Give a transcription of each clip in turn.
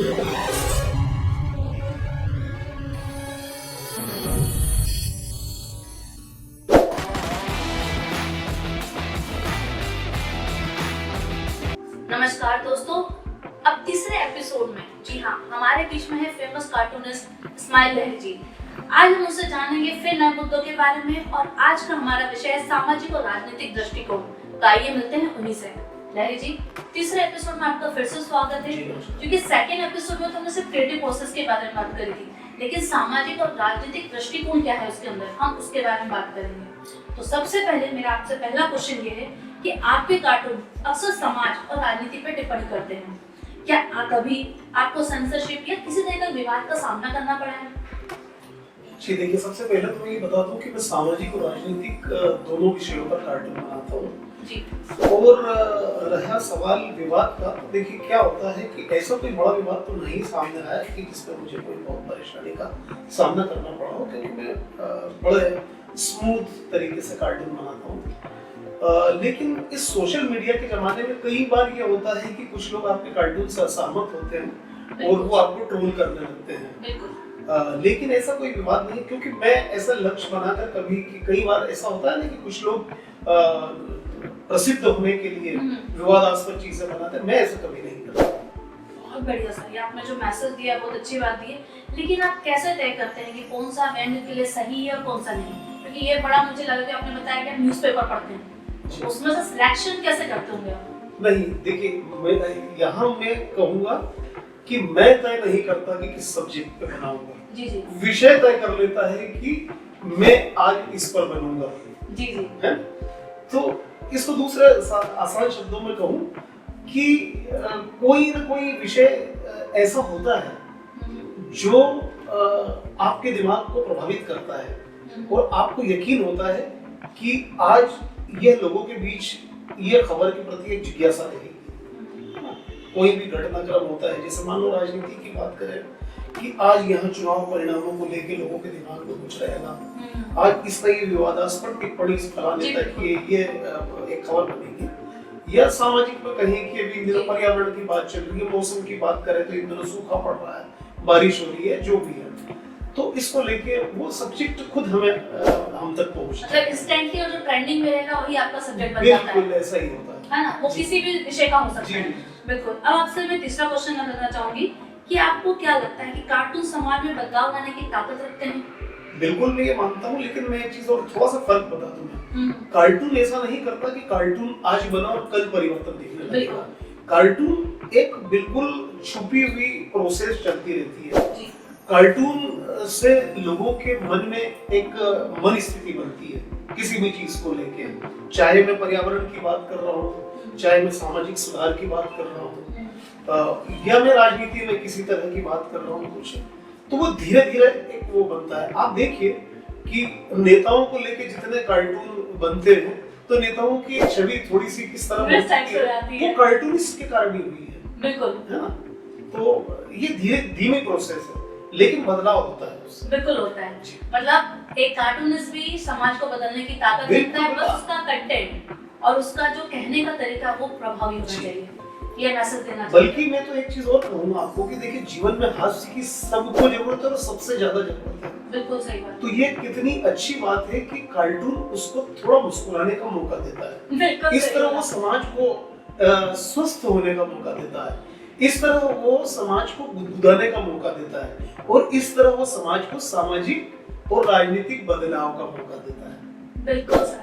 नमस्कार दोस्तों, अब तीसरे एपिसोड में जी हाँ हमारे बीच में है फेमस कार्टूनिस्ट इस्माइल लहरी जी। आज हम उनसे जानेंगे फिर नए मुद्दों के बारे में और आज का हमारा विषय है सामाजिक और राजनीतिक दृष्टिकोण। तो आइए मिलते हैं उन्हीं से। लहरी जी, तीसरे एपिसोड में आपका फिर से स्वागत है। क्योंकि सेकंड एपिसोड में तो हमने सिर्फ क्रिएटिव प्रोसेस के बारे में बात करी थी, लेकिन सामाजिक और राजनीतिक दृष्टिकोण क्या है उसके अंदर, हम उसके बारे में बात करेंगे। तो सबसे पहले मेरा आपसे पहला क्वेश्चन ये है कि आपके कार्टून अक्सर समाज और राजनीति पर टिप्पणी करते हैं। क्या कभी आपको सेंसरशिप या किसी तरह का विवाद का सामना करना पड़ा है? जी देखिए, सबसे पहले तो मैं ये बता दूं कि मैं सामाजिक और राजनीतिक दोनों विषयों पर कार्टून बनाता हूँ जी। और रहा सवाल विवाद का, तो देखिए क्या होता है कि ऐसा कोई बड़ा विवाद तो नहीं सामने आया कि जिसमें मुझे कोई बहुत परेशानी का सामना करना पड़ा हो, क्योंकि मैं बड़े स्मूथ तरीके से कार्टून बनाता हूँ। लेकिन इस सोशल मीडिया के जमाने में कई बार ये होता है कि कुछ लोग आपके कार्टून से असहमत होते हैं और वो आपको ट्रोल करने लगते हैं। लेकिन ऐसा कोई विवाद नहीं, क्योंकि मैं ऐसा लक्ष्य बनाकर कभी कि कई बार ऐसा होता है ना कि कुछ लोग प्रसिद्ध होने के लिए विवादास्पद चीजें बनाते हैं, मैं ऐसा कभी नहीं करता। बहुत बढ़िया सर, ये आपने जो मैसेज दिया बहुत अच्छी बात दी है। लेकिन आप कैसे तय करते हैं कि कौन सा व्यंग्य के लिए सही है और कौन सा नहीं? क्योंकि ये बड़ा मुझे लगा कि आपने बताया कि आप न्यूज़पेपर पढ़ते हैं, उसमें से सिलेक्शन कैसे करते होंगे आप? नहीं देखिए, यहाँ मैं कहूँगा कि मैं तय नहीं करता कि किस सब्जेक्ट पे बनाऊंगा। जी जी। विषय तय कर लेता है कि मैं आज इस पर बनूंगा। जी जी। है? तो इसको दूसरे आसान शब्दों में कहूँ कि कोई न कोई विषय ऐसा होता है जो आपके दिमाग को प्रभावित करता है और आपको यकीन होता है कि आज यह लोगों के बीच ये खबर के प्रति एक जिज्ञासा रहेगी। कोई भी घटनाक्रम होता है, जैसे मान लो राजनीति की बात करें कि आज यहाँ चुनाव परिणामों को लेकर लोगों के दिमाग में कुछ रहेगा, आज इस तरह विवादास्पद टिप्पणी फैलाने तक ये एक खबर बनेगी। या सामाजिक में कहें कि अभी इन दिनों पर्यावरण की बात चल रही है, मौसम की बात करें तो इन दिनों सूखा पड़ रहा है, बारिश हो रही है, जो भी है, तो इसको लेके वो सब्जेक्ट खुद हम तक पहुंचता है। मतलब इंस्टेंटली और जो ट्रेंडिंग में रहेगा वही आपका सब्जेक्ट बन जाता है। बिल्कुल ऐसा ही होता है ना, वो किसी भी विषय का हो सकता है। बिल्कुल। अब आपसे मैं तीसरा क्वेश्चन करना चाहूंगी कि आपको क्या लगता है कि कार्टून समाज में बदलाव लाने की ताकत रखते हैं? बिल्कुल मैं ये मानता हूँ, लेकिन मैं एक चीज और थोड़ा सा फर्क बता दूं। कार्टून ऐसा नहीं करता कि कार्टून आज बना और कल परिवर्तन दिखने लगेगा। कार्टून एक बिल्कुल छुपी हुई प्रोसेस चलती रहती है। कार्टून से लोगों के मन में एक मन स्थिति बनती है किसी भी चीज को लेके, चाहे मैं पर्यावरण की बात कर रहा हूँ, चाहे मैं सामाजिक सुधार की बात कर रहा हूँ, या मैं राजनीति में किसी तरह की बात कर रहा हूँ कुछ, तो वो धीरे धीरे एक वो बनता है। आप देखिए कि नेताओं को लेके जितने कार्टून बनते हैं, तो नेताओं की छवि थोड़ी सी किस तरह बनती है, वो कार्टूनिस्ट के कारण ही हुई है। बिल्कुल, है ना? तो ये धीमी प्रोसेस है, लेकिन बदलाव होता है उससे। बिल्कुल होता है। मतलब एक कार्टूनिस्ट भी समाज को बदलने की ताकत रखता है, बस उसका कंटेंट और उसका जो कहने का तरीका वो प्रभावी होना चाहिए, ये मैसेज देना चाहिए। बल्कि मैं तो एक चीज और कहूंगा आपको कि देखिए, जीवन में हास्य की सबको जरूरत है और सबसे ज्यादा जरूरत है। बिल्कुल सही बात। तो ये कितनी अच्छी बात है कि कार्टून उसको थोड़ा मुस्कुराने का मौका देता है। इस तरह वो समाज को स्वस्थ होने का मौका देता है, इस तरह वो समाज को गुदगुदाने का मौका देता है, और इस तरह वो समाज को सामाजिक और राजनीतिक बदलाव का मौका देता है। बिल्कुल सर,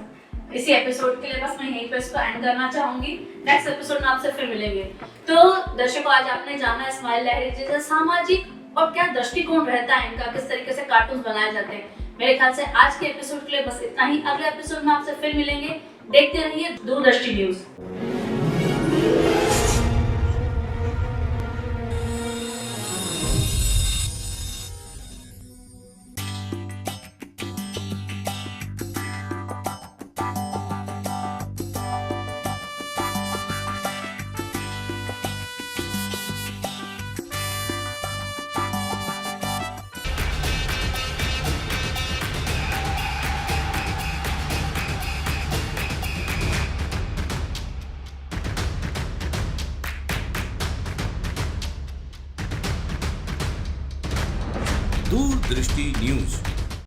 इसी एपिसोड के लिए बस मैं यहीं पे इसको एंड करना चाहूंगी। नेक्स्ट एपिसोड में आपसे फिर मिलेंगे। तो दर्शकों, आज आपने जाना इस्माइल लहरी जी से सामाजिक और क्या दृष्टिकोण रहता है इनका, किस तरीके से कार्टून बनाए जाते हैं। मेरे ख्याल से आज के एपिसोड के लिए बस इतना ही। अगले एपिसोड में आपसे फिर मिलेंगे। देखते रहिए दूरदर्शी न्यूज। दूरदृष्टि न्यूज।